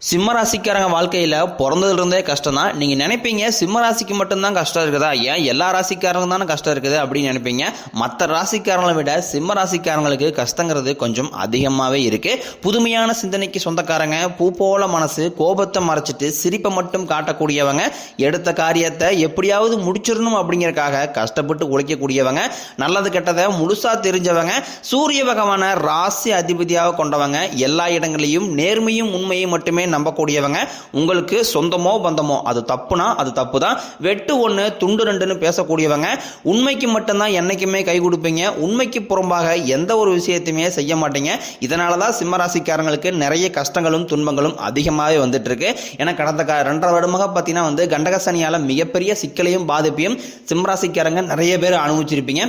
சிம்மராசிக்காரங்க வாழ்க்கையில் பிறந்ததுலேருந்தே கஷ்டம் தான். நீங்கள் நினைப்பீங்க சிம்மராசிக்கு மட்டும்தான் கஷ்டம் இருக்குதா, ஏன் எல்லா ராசிக்காரங்க தானே கஷ்டம் இருக்குது அப்படின்னு நினைப்பீங்க. மற்ற ராசிக்காரங்களை விட சிம்ம ராசிக்காரங்களுக்கு கஷ்டங்கிறது கொஞ்சம் அதிகமாகவே இருக்குது. புதுமையான சிந்தனைக்கு சொந்தக்காரங்க, பூ போல மனசு, கோபத்தை மறைச்சிட்டு சிரிப்பை மட்டும் காட்டக்கூடியவங்க, எடுத்த காரியத்தை எப்படியாவது முடிச்சிடணும் அப்படிங்கிறதுக்காக கஷ்டப்பட்டு உழைக்கக்கூடியவங்க, நல்லது கெட்டதை முழுசாக தெரிஞ்சவங்க, சூரிய பகவானை ராசி அதிபதியாக கொண்டவங்க, எல்லா இடங்களையும் நேர்மையும் உண்மையும் மட்டுமே நம்பக்கூடியவங்க, உங்களுக்கு சொந்தமோ பந்தமோ அது தப்புனா அது தப்பு தான், வெட்டு ஒன்று துண்டு ரெண்டுன்னு பேசக்கூடியவங்க, உண்மைக்கு மட்டும்தான் என்னைக்குமே கை கொடுப்பீங்க, உண்மைக்கு புறம்பாக எந்த ஒரு விஷயத்தையுமே செய்ய மாட்டீங்க. இதனால தான் சிம்மராசிக்காரங்களுக்கு நிறைய கஷ்டங்களும் துன்பங்களும் அதிகமாகவே வந்துட்டு இருக்கு. ஏன்னா கடந்த 2.5 வருடமாக பார்த்தீங்கன்னா கண்டக சனியால் மிகப்பெரிய சிக்கலையும் பாதிப்பையும் சிம்மராசிக்காரங்க நிறைய பேர் அனுபவிச்சிருப்பீங்க.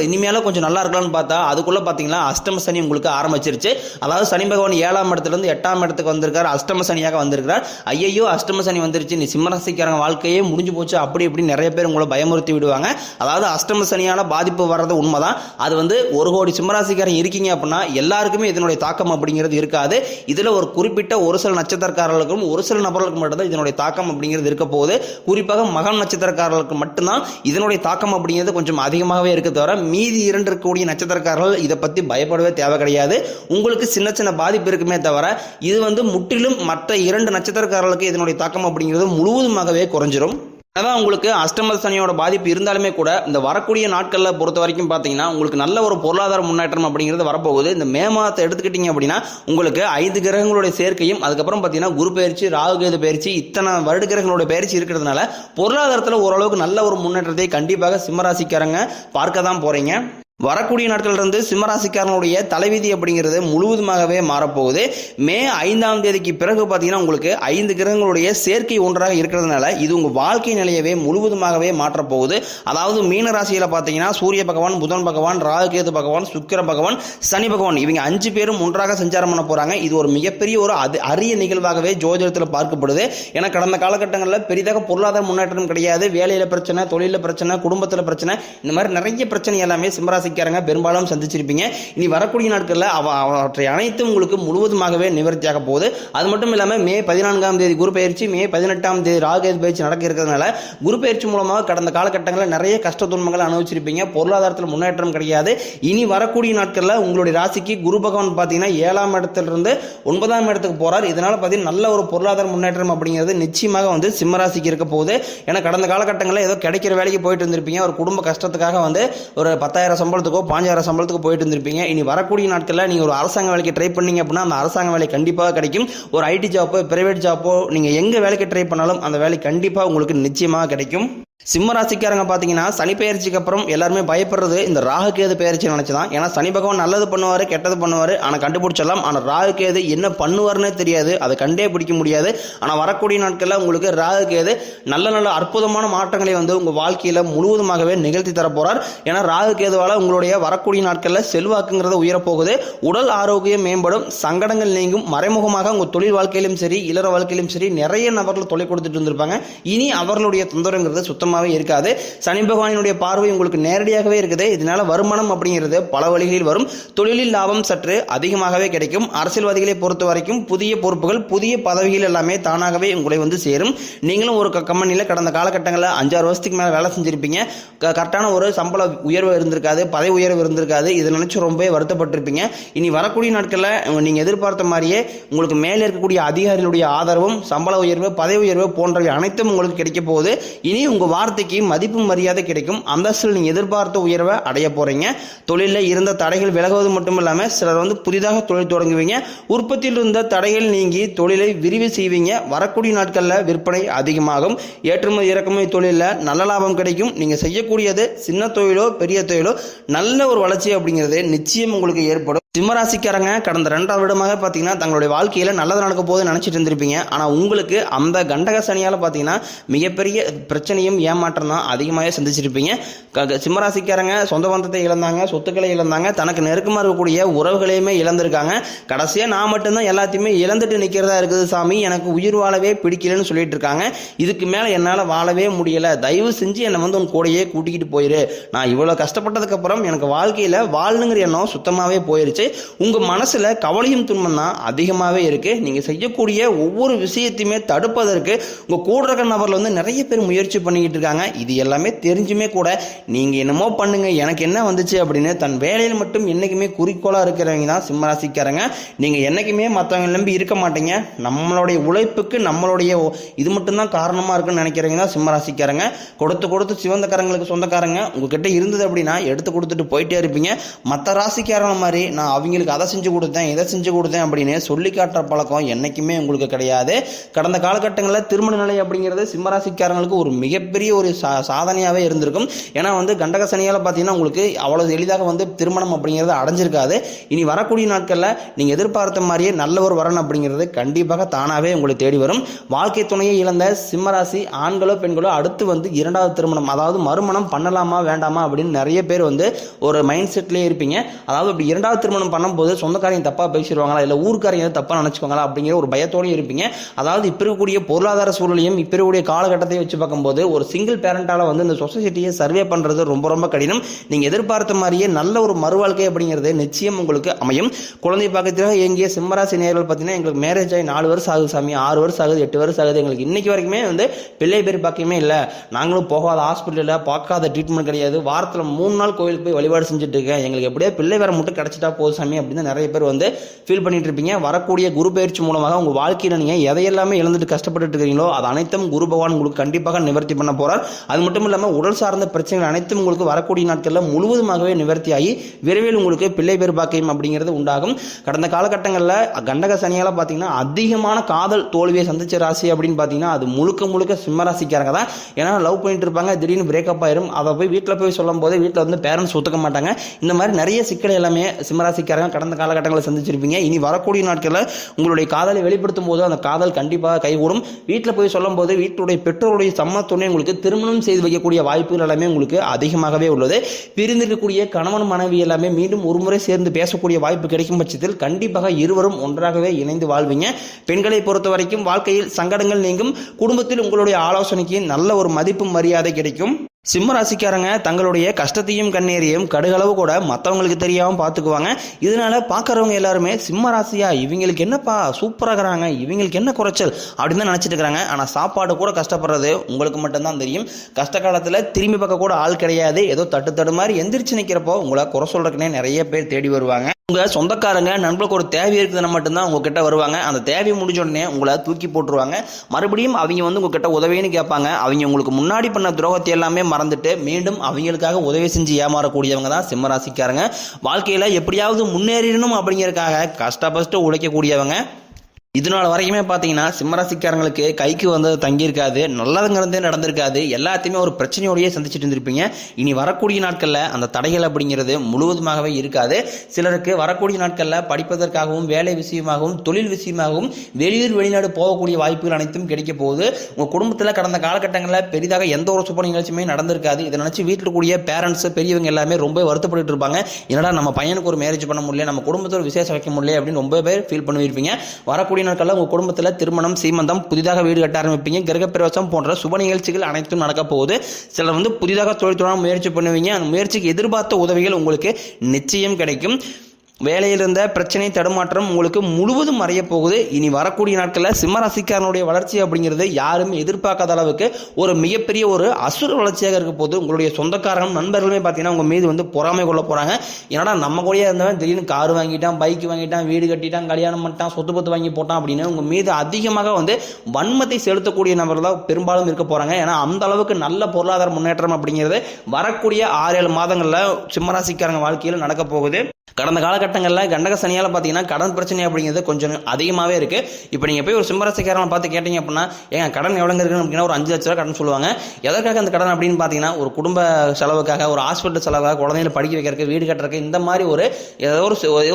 இனிமேல கொஞ்சம் நல்லா இருக்கலாம்னு பார்த்தா அதுக்குள்ள பார்த்தீங்கன்னா அஷ்டம சனி உங்களுக்கு ஆரம்பிச்சிருச்சு. அதாவது சனி பகவான் 7ஆம் இடத்துலேருந்து 8ஆம் இடத்துக்கு வந்திருக்காரு, அஷ்டம சனியாக வந்திருக்கிறார். ஐயோ அஷ்டம சனி வந்துருச்சு, நீ சிம்மராசிக்காரங்க வாழ்க்கையே முடிஞ்சு போச்சு அப்படி இப்படி நிறைய பேர் உங்களை பயமுறுத்தி விடுவாங்க. அதாவது அஷ்டம சனியான பாதிப்பு வர்றது உண்மைதான். அது 1 கோடி சிம்மராசிக்காரங்க இருக்கீங்க அப்படின்னா எல்லாருக்குமே இதனுடைய தாக்கம் அப்படிங்கிறது இருக்காது. இதுல ஒரு குறிப்பிட்ட ஒரு சில நட்சத்திரக்காரர்களுக்கும் ஒரு சில நபர்களுக்கு மட்டும்தான் இதனுடைய தாக்கம் அப்படிங்கிறது இருக்க போகுது. குறிப்பாக மகம் நட்சத்திரக்காரர்களுக்கு மட்டும்தான் இதனுடைய தாக்கம் அப்படிங்கிறது கொஞ்சம் அதிகமாகவே இருக்க தவிர மீதி 2 இருக்கக்கூடிய நட்சத்திரக்காரர்கள் இதை பத்தி பயப்படவே தேவை கிடையாது. உங்களுக்கு சின்ன சின்ன பாதிப்பு இருக்குமே தவிர இது முற்றிலும் மற்ற 2 நட்சத்திரக்காரர்களுக்கு இதனுடைய தாக்கம் அப்படிங்கிறது முழுவதுமாகவே குறைஞ்சிரும். அதான் உங்களுக்கு அஷ்டம சனியோட பாதிப்பு இருந்தாலுமே கூட இந்த வரக்கூடிய நாட்களில் பொறுத்த வரைக்கும் பார்த்தீங்கன்னா உங்களுக்கு நல்ல ஒரு பொருளாதார முன்னேற்றம் அப்படிங்கிறது வரப்போகுது. இந்த மே மாதத்தை எடுத்துக்கிட்டீங்க அப்படின்னா உங்களுக்கு 5 கிரகங்களுடைய சேர்க்கையும் அதுக்கப்புறம் பார்த்தீங்கன்னா குரு பயிற்சி, ராகு கேது பயிற்சி, இத்தனை வருட கிரகங்களுடைய பயிற்சி இருக்கிறதுனால பொருளாதாரத்தில் ஓரளவுக்கு நல்ல ஒரு முன்னேற்றத்தை கண்டிப்பாக சிம்மராசிக்காரங்க பார்க்க தான் போறீங்க. வரக்கூடிய நாட்களிலிருந்து சிம்மராசிக்காரனுடைய தலைவிதி அப்படிங்கிறது முழுவதுமாகவே மாறப்போகுது. மே 5ஆம் தேதிக்கு பிறகு பார்த்தீங்கன்னா உங்களுக்கு 5 கிரகங்களுடைய சேர்க்கை ஒன்றாக இருக்கிறதுனால இது உங்கள் வாழ்க்கை நிலையவே முழுவதுமாகவே மாற்றப்போகுது. அதாவது மீன ராசியில் பார்த்தீங்கன்னா சூரிய பகவான், புதன் பகவான், ராகு கேது பகவான், சுக்கிர பகவான், சனி பகவான் இவங்க 5 பேரும் ஒன்றாக சஞ்சாரம் பண்ண போறாங்க. இது ஒரு மிகப்பெரிய ஒரு அரிய நிகழ்வாகவே ஜோதிடத்தில் பார்க்கப்படுது. ஏன்னா கடந்த காலகட்டங்களில் பெரிதாக பொருளாதார முன்னேற்றம் கிடையாது. வேலையில பிரச்சனை, தொழில பிரச்சனை, குடும்பத்தில் பிரச்சனை, இந்த மாதிரி நிறைய பிரச்சனை எல்லாமே சிம்மராசி பெரும்பாலும் சந்திச்சிருப்பீங்க. இனி வரக்கூடிய நாட்களில் அவற்றை அனைத்தும் உங்களுக்கு முழுவதுமாகவே நிவர்த்தியாக போகுது. அது மட்டும் இல்லாமல் மே 14ஆம் தேதி குரு பயிற்சி, மே 18ஆம் தேதி ராகு கேது பயிற்சி நடக்க இருக்கிறதுனால குரு பயிற்சி மூலமாக கடந்த காலகட்டங்களில் நிறைய கஷ்ட துன்பங்களை அனுபவிச்சிருப்பீங்க. பொருளாதாரத்தில் முன்னேற்றம் கிடையாது. இனி வரக்கூடிய நாட்களில் உங்களுடைய ராசிக்கு குரு பகவான் பார்த்தீங்கன்னா 7ஆம் இடத்திலிருந்து 9ஆம் இடத்துக்கு போறார். இதனால பார்த்தீங்கன்னா நல்ல ஒரு பொருளாதார முன்னேற்றம் அப்படிங்கிறது நிச்சயமாக சிம்மராசிக்கு இருக்க போகுது. ஏன்னா கடந்த காலகட்டங்களில் ஏதோ கிடைக்கிற வேலைக்கு போயிட்டு இருந்திருப்பீங்க. ஒரு குடும்ப கஷ்டத்துக்காக ஒரு 10,000 சம்பளத்துக்கோ 5,000 சம்பளத்துக்கு போயிட்டு இருந்திருப்பீங்க. இனி வரக்கூடிய நாட்களில் நீங்க ஒரு அரசாங்க வேலைக்கு ட்ரை பண்ணீங்க அப்படின்னா அந்த அரசாங்க வேலை கண்டிப்பாக கிடைக்கும். ஒரு ஐடி ஜாப்போ, பிரைவேட் ஜாப்போ, நீங்க எங்க வேலைக்கு ட்ரை பண்ணாலும் அந்த வேலை கண்டிப்பாக உங்களுக்கு நிச்சயமாக கிடைக்கும். சிம்ம ராசிக்காரங்க பார்த்தீங்கன்னா சனி பெயர்ச்சிக்கு அப்புறம் எல்லாருமே பயப்படுறது இந்த ராகு கேது பெயர்ச்சி நினைச்சுதான். ஏன்னா சனி பகவான் நல்லது பண்ணுவாரு, கெட்டது பண்ணுவாரு, ஆனால் கண்டுபிடிச்சிடலாம். ஆனால் ராகு கேது என்ன பண்ணுவாருன்னே தெரியாது, அதை கண்டே பிடிக்க முடியாது. ஆனால் வரக்கூடிய நாட்களில் உங்களுக்கு ராகு கேது நல்ல நல்ல அற்புதமான மாற்றங்களை உங்கள் வாழ்க்கையில் முழுவதுமாகவே நிகழ்த்தி தரப்போறார். ஏன்னா ராகு கேதுவால் உங்களுடைய வரக்கூடிய நாட்களில் செல்வாக்குங்கிறது உயரப்போகுது. உடல் ஆரோக்கியம் மேம்படும், சங்கடங்கள் நீங்கும். மறைமுகமாக உங்கள் தொழில் வாழ்க்கையிலும் சரி, இல்லற வாழ்க்கையிலும் சரி நிறைய நபர்கள் தொலை கொடுத்துட்டு இருந்திருப்பாங்க. இனி அவர்களுடைய தொந்தரவுங்கிறது சுத்தமாக இருக்காது. சனி பகவானுடைய பார்வை உங்களுக்கு நேரடியாகவே இருக்குது. இதனால வருமானம் அப்படிங்கிறது பல வழிகளில் வரும். தொழிலில் லாபம் சற்று அதிகமாகவே கிடைக்கும். அரசியல்வாதிகளை பொறுத்த வரைக்கும் புதிய பொறுப்புகள், புதிய பதவிகள் எல்லாமே தானாகவே உங்களை சேரும். நீங்களும் ஒரு கம்பெனியில் கடந்த காலகட்டங்களில் 5-6 வருஷத்துக்கு மேலே வேலை செஞ்சிருப்பீங்க. கரெக்டான ஒரு சம்பள உயர்வு இருந்திருக்காது, பதவி உயர்வு இருந்திருக்காது. இதை நினைச்சு ரொம்ப வருத்தப்பட்டிருப்பீங்க. இனி வரக்கூடிய நாட்களில் நீங்க எதிர்பார்த்த மாதிரியே உங்களுக்கு மேலே இருக்கக்கூடிய அதிகாரிகளுடைய ஆதரவும், சம்பள உயர்வு, பதவி உயர்வு போன்றவை அனைத்தும் உங்களுக்கு கிடைக்க போகுது. இனி உங்க வார்த்தைக்கு மதிப்பு மரியாதை கிடைக்கும். அந்தஸ்தில் நீங்க எதிர்பார்த்த உயர்வை அடைய போறீங்க. தொழிலில் இருந்த தடைகள் விலகுவது மட்டும் இல்லாமல் சிலர் புதிதாக தொழில் தொடங்குவீங்க. உற்பத்தியில் இருந்த தடைகள் நீங்கி தொழிலை விரிவு செய்வீங்க. வரக்கூடிய நாட்களில் விற்பனை அதிகமாகும். ஏற்றுமதி இறக்குமதி தொழிலில் நல்ல லாபம் கிடைக்கும். நீங்க செய்யக்கூடியது சின்ன தொழிலோ பெரிய தொழிலோ நல்ல ஒரு வளர்ச்சி அப்படிங்கிறது நிச்சயம் உங்களுக்கு ஏற்படும். சிம்மராசிக்காரங்க கடந்த 2 வருடமாக பார்த்தீங்கன்னா தங்களுடைய வாழ்க்கையில் நல்லது நடக்க போது நினைச்சிட்டு இருந்திருப்பீங்க. ஆனால் உங்களுக்கு அந்த கண்டக சனியால் பார்த்தீங்கன்னா மிகப்பெரிய பிரச்சனையும் ஏமாற்றம் தான் அதிகமாகவே சந்திச்சிருப்பீங்க. சிம்மராசிக்காரங்க சொந்த பந்தத்தை இழந்தாங்க, சொத்துக்களை இழந்தாங்க, தனக்கு நெருக்கமாக இருக்கக்கூடிய உறவுகளையுமே இழந்திருக்காங்க. கடைசியாக நான் மட்டும்தான் எல்லாத்தையுமே இழந்துட்டு நிற்கிறதா இருக்குது சாமி, எனக்கு உயிர் வாழவே பிடிக்கலன்னு சொல்லிட்டு இருக்காங்க. இதுக்கு மேலே என்னால் வாழவே முடியலை, தயவு செஞ்சு என்னை வந்து உன் கூடையே கூட்டிக்கிட்டு போயிரு. நான் இவ்வளோ கஷ்டப்பட்டதுக்கப்புறம் எனக்கு வாழ்க்கையில் வாழணுங்கிற எண்ணம் சுத்தமாகவே போயிருச்சு. உங்கள் மனசில் கவலையும் துன்பம் தான் அதிகமாகவே இருக்குது. நீங்கள் செய்யக்கூடிய ஒவ்வொரு விஷயத்தையுமே தடுப்பதற்கு உங்கள் கூட இருக்கிற நபரில் வந்து நிறைய பேர் முயற்சி பண்ணிக்கிட்டு இருக்காங்க. இது எல்லாமே தெரிஞ்சுமே கூட நீங்கள் என்னமோ பண்ணுங்க, எனக்கு என்ன வந்துச்சு அப்படின்னு தன் வேலையில் மட்டும் என்றைக்குமே குறிக்கோளாக இருக்கிறவங்க தான் சிம்மராசிக்காரங்க. நீங்கள் என்றைக்குமே மற்றவங்க நம்பி இருக்க மாட்டீங்க. நம்மளுடைய உழைப்புக்கு நம்மளுடைய இது மட்டும்தான் காரணமாக இருக்குன்னு நினைக்கிறவங்க தான் சிம்மராசிக்காரங்க. கொடுத்து கொடுத்து சிவந்தக்காரங்களுக்கு சொந்தக்காரங்க. உங்ககிட்ட இருந்தது அப்படின்னா எடுத்து கொடுத்துட்டு போயிட்டே இருப்பீங்க. மற்ற ராசிக்காரங்க மாதிரி நான் அவங்களுக்கு அதை செஞ்சு கொடுத்தேன், இதை செஞ்சு கொடுத்தேன் அப்படின்னு சொல்லி காட்டுற பழக்கம் என்றைக்குமே உங்களுக்கு கிடையாது. கடந்த காலகட்டங்களில் திருமண நிலை அப்படிங்கிறது சிம்மராசிக்காரங்களுக்கு ஒரு மிகப்பெரிய ஒரு சாதனையாகவே இருந்திருக்கும். ஏன்னா வந்து கண்டக சனியால் பார்த்தீங்கன்னா உங்களுக்கு அவ்வளோ எளிதாக வந்து திருமணம் அப்படிங்கிறது அடைஞ்சிருக்காது. இனி வரக்கூடிய நாட்களில் நீங்கள் எதிர்பார்த்த மாதிரியே நல்ல ஒரு வரன் அப்படிங்கிறது கண்டிப்பாக தானாகவே உங்களுக்கு தேடி வரும். வாழ்க்கை துணையை இழந்த சிம்மராசி ஆண்களோ பெண்களோ அடுத்து வந்து இரண்டாவது திருமணம், அதாவது மறுமணம் பண்ணலாமா வேண்டாமா அப்படின்னு நிறைய பேர் வந்து ஒரு மைண்ட் செட்லேயே இருப்பீங்க. அதாவது இப்படி இரண்டாவது திருமணம் பண்ணும்போது சொந்தக்காரங்க தப்பாக பேசிடுவாங்களா, இல்லை ஊருக்காரங்க தப்பாக நினச்சிக்கோங்களா அப்படிங்கிற ஒரு பயத்தோடு இருப்பீங்க. அதாவது இப்போ இருக்கக்கூடிய பொருளாதார சூழலையும் இப்போ இருக்கக்கூடிய காலகட்டத்தையும் வச்சு பார்க்கும்போது ஒரு சிங்கிள் பேரண்டால் வந்து இந்த சொசைட்டியை சர்வே பண்ணுறது ரொம்ப ரொம்ப கடினம். நீங்கள் எதிர்பார்த்த மாதிரியே நல்ல ஒரு மறுவாழ்க்கை அப்படிங்கிறது நிச்சயம் உங்களுக்கு அமையும். குழந்தை பாக்கத்திற்காக இயங்கிய சிம்மராசி நேயர்கள் பார்த்தீங்கன்னா எங்களுக்கு மேரேஜ் ஆகி 4 வருஷம் ஆகுது சாமி, 6 வருஷம் ஆகுது, 8 வருஷம் ஆகுது, எங்களுக்கு இன்னைக்கு வரைக்குமே வந்து பிள்ளை பேர் பாக்கியமே இல்லை, நாங்களும் போகாத ஹாஸ்பிட்டலில் பார்க்காத ட்ரீட்மெண்ட் கிடையாது, வாரத்தில் 3 நாள் கோயிலுக்கு போய் வழிபாடு செஞ்சுட்டு இருக்கேன், எங்களுக்கு எப்படியே பிள்ளை வேற மட்டும் கிடைச்சிட்டா போதும் சாமி அப்படின்னு நிறைய பேர் வந்து ஃபீல் பண்ணிட்டு இருப்பீங்க. வரக்கூடிய குரு பயிற்சி மூலமாக உங்கள் வாழ்க்கையில் நீங்கள் எதையெல்லாமே இழந்துட்டு கஷ்டப்பட்டு இருக்கிறீங்களோ அது அனைத்தும் குரு பகவான் உங்களுக்கு கண்டிப்பாக நிவர்த்தி பண்ண போறார். அது மட்டும் இல்லாமல் உடல் சார்ந்த பிரச்சனைகள் அனைத்தும் உங்களுக்கு வரக்கூடிய நாட்களில் முழுவதுமாகவே நிவர்த்தியாகி விரைவில் உங்களுக்கு பிள்ளை பேர் பாக்கியம் அப்படிங்கிறது உண்டாகும். கடந்த காலகட்டங்களில் கண்டக சனியால் பார்த்தீங்கன்னா அதிகமான காதல் தோல்வியை சந்திச்ச ராசி அப்படின்னு பார்த்தீங்கன்னா அது முழுக்க முழுக்க சிம்மராசிக்காரங்க தான். ஏன்னா லவ் பண்ணிட்டு இருப்பாங்க, திடீர்னு பிரேக்கப் ஆயிரும், அதை போய் வீட்டில் போய் சொல்லும் போது வீட்டில் வந்து பேரண்ட்ஸ் ஒத்துக்க மாட்டாங்க. இந்த மாதிரி நிறைய சிக்கல் எல்லாமே சிம்மராசிக்காரங்க கடந்த காலகட்டங்களில் சந்திச்சிருப்பீங்க. இனி வரக்கூடிய நாட்களில் உங்களுடைய காதலை வெளிப்படுத்தும் போது அந்த காதல் கண்டிப்பாக கைகூடும். வீட்டில் போய் சொல்லும் போது வீட்டுடைய பெற்றோருடைய சம்மத்தோடனே உங்களுக்கு திருமணம் செய்து வைக்கக்கூடிய வாய்ப்புகள் எல்லாமே உங்களுக்கு அதிகமாகவே உள்ளது. பிரிந்திருக்கக்கூடிய கணவன் மனைவி எல்லாமே மீண்டும் ஒரு முறை சேர்ந்து பேசக்கூடிய வாய்ப்பு கிடைக்கும் பட்சத்தில் கண்டிப்பாக இருவரும் ஒன்றாகவே இணைந்து வாழ்வீங்க. பெண்களை பொறுத்த வரைக்கும் வாழ்க்கையில் சங்கடங்கள் நீங்கும். குடும்பத்தில் உங்களுடைய ஆலோசனைக்கு நல்ல ஒரு மதிப்பு மரியாதை கிடைக்கும். சிம்மராசிக்காரங்க தங்களுடைய கஷ்டத்தையும் கண்ணீரையும் கடுகளவு கூட மற்றவங்களுக்கு தெரியாமல் பார்த்துக்குவாங்க. இதனால பார்க்குறவங்க எல்லாருமே சிம்மராசியா இவங்களுக்கு என்னப்பா சூப்பராக இருக்கிறாங்க, இவங்களுக்கு என்ன குறைச்சல் அப்படின்னு தான் நினச்சிட்டு இருக்கிறாங்க. ஆனால் சாப்பாடு கூட கஷ்டப்படுறது உங்களுக்கு மட்டும்தான் தெரியும். கஷ்ட காலத்தில் திரும்பி பார்க்க கூட ஆள் கிடையாது. ஏதோ தட்டு மாதிரி எந்திரிச்சு நிற்கிறப்போ உங்களை குறை சொல்றதுக்குன்னே நிறைய பேர் தேடி வருவாங்க. உங்கள் சொந்தக்காரங்க நண்பர்களுக்கு ஒரு தேவை இருக்குதுன்னு மட்டும்தான் உங்ககிட்ட வருவாங்க. அந்த தேவையை முடிஞ்ச உடனே உங்களை தூக்கி போட்டுருவாங்க. மறுபடியும் அவங்க வந்து உங்ககிட்ட உதவின்னு கேட்பாங்க. அவங்க உங்களுக்கு முன்னாடி பண்ண துரோகத்தை எல்லாமே மறந்துட்டு மீண்டும் அவங்களுக்காக உதவி செஞ்சு ஏமாறக்கூடியவங்க தான் சிம்மராசிக்காரங்க. வாழ்க்கையில் எப்படியாவது முன்னேறணும் அப்படிங்கிறதுக்காக கஷ்டப்பட்டு உழைக்கக்கூடியவங்க. இதனால வரைக்குமே பார்த்தீங்கன்னா சிம்மராசிக்காரங்களுக்கு கைக்கு வந்தது தங்கியிருக்காது, நல்லதுங்கிறதே நடந்திருக்காது, எல்லாத்தையுமே ஒரு பிரச்சனையோடையே சந்திச்சுட்டு இருந்திருப்பீங்க. இனி வரக்கூடிய நாட்களில் அந்த தடைகள் அப்படிங்கிறது முழுவதுமாகவே இருக்காது. சிலருக்கு வரக்கூடிய நாட்களில் படிப்பதற்காகவும் வேலை விஷயமாகவும் தொழில் விஷயமாகவும் வெளியூர் வெளிநாடு போகக்கூடிய வாய்ப்புகள் அனைத்தும் கிடைக்க போகுது. உங்கள் குடும்பத்தில் கடந்த காலகட்டங்களில் பெரிதாக எந்த ஒரு சுப நிகழ்ச்சியுமே நடந்திருக்காது. இதை நினச்சி வீட்டில் கூடிய பேரண்ட்ஸ் பெரியவங்க எல்லாமே ரொம்ப வருத்தப்பட்டு இருப்பாங்க. என்னடா நம்ம பையனுக்கு ஒரு மேரேஜ் பண்ண முடியல, நம்ம குடும்பத்தில் ஒரு விசேஷம் வைக்க முடியல அப்படின்னு ரொம்ப பேர் ஃபீல் பண்ணியிருப்பீங்க. வரக்கூடிய நாட்களில் உங்கள் குடும்பத்தில் திருமணம், சீமந்தம், புதிதாக வீடு கட்ட ஆரம்பிப்பீங்க, கிரகப்பிரவேசம் போன்ற சுப நிகழ்ச்சிகள் அனைத்தும் நடக்க போகுது. சிலர் வந்து புதிதாக தொழில் தொடங்க முயற்சி பண்ணுவீங்க. அந்த முயற்சிக்கு எதிர்பார்த்த உதவிகள் உங்களுக்கு நிச்சயம் கிடைக்கும். வேலையில் இருந்த பிரச்சனை தடுமாற்றம் உங்களுக்கு முழுவதும் மறைய போகுது. இனி வரக்கூடிய நாட்களில் சிம்மராசிக்காரனுடைய வளர்ச்சி அப்படிங்கிறது யாரும் எதிர்பார்க்காத அளவுக்கு ஒரு மிகப்பெரிய ஒரு அசுர வளர்ச்சியாக இருக்க போது. உங்களுடைய சொந்தக்காரங்களும் நண்பர்களுமே பார்த்தீங்கன்னா உங்கள் மீது வந்து பொறாமை கொள்ள போகிறாங்க. ஏன்னா நம்ம கூட இருந்தவன் திடீர்னு கார் வாங்கிட்டான், பைக் வாங்கிட்டான், வீடு கட்டிட்டான், கல்யாணம் பண்ணிட்டான், சொத்து பத்து வாங்கி போட்டான் அப்படின்னு உங்கள் மீது அதிகமாக வந்து வன்மத்தை செலுத்தக்கூடிய நபர்கள் தான் பெரும்பாலும் இருக்க போகிறாங்க. ஏன்னா அந்த அளவுக்கு நல்ல பொருளாதார முன்னேற்றம் அப்படிங்கிறது வரக்கூடிய 6-7 மாதங்களில் சிம்மராசிக்காரங்க வாழ்க்கையில் நடக்க போகுது. கடந்த காலகட்டங்களில் கண்டக சனியால் பார்த்தீங்கன்னா கடன் பிரச்சனை அப்படிங்கிறது கொஞ்சம் அதிகமாகவே இருக்குது. இப்போ நீங்கள் போய் ஒரு சிம்மராசிக்காரனை பார்த்து கேட்டீங்க அப்படின்னா ஏங்க கடன் எவ்வளோங்க இருக்குன்னு அப்படின்னா ஒரு 5 லட்ச ரூபா கடன் சொல்லுவாங்க. எதற்காக அந்த கடன் அப்படின்னு பார்த்தீங்கன்னா ஒரு குடும்ப செலவுக்காக, ஒரு ஹாஸ்பிட்டல் செலவுக்காக, குழந்தைகளை படிக்க வைக்கிறதுக்கு, வீடு கட்டுறதுக்கு, இந்த மாதிரி ஏதோ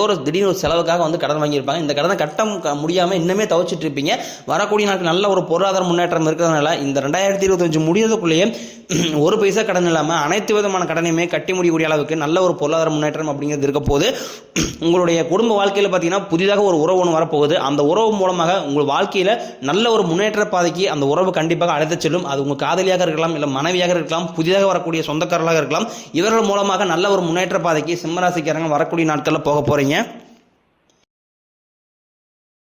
ஒரு திடீர்னு ஒரு செலவுக்காக வந்து கடன் வாங்கியிருப்பாங்க. இந்த கடனை கட்ட முடியாமல் இன்னுமே தவிச்சிட்டு இருப்பீங்க. வரக்கூடிய நாட்கள் நல்ல ஒரு பொருளாதார முன்னேற்றம் இருக்கிறதுனால இந்த 2025 முடியறதுக்குள்ளேயே ஒரு பைசா கடன் இல்லாமல் அனைத்து விதமான கடனையுமே கட்டி முடியக்கூடிய அளவுக்கு நல்ல ஒரு பொருளாதார முன்னேற்றம் அப்படிங்கிறது இருக்க போது. உங்களுடைய குடும்ப வாழ்க்கையில் பார்த்தீங்கன்னா புதிதாக ஒரு உறவு ஒன்று வரப்போகுது. அந்த உறவு மூலமாக உங்கள் வாழ்க்கையில் நல்ல ஒரு முன்னேற்ற பாதைக்கு அந்த உறவு கண்டிப்பாக அழைத்து செல்லும். அது உங்கள் காதலியாக இருக்கலாம், இல்லை மனைவியாக இருக்கலாம், புதிதாக வரக்கூடிய சொந்தக்காரர்களாக இருக்கலாம். இவர்கள் மூலமாக நல்ல ஒரு முன்னேற்ற பாதைக்கு சிம்மராசிக்காரங்க வரக்கூடிய நாட்களில் போக போறீங்க.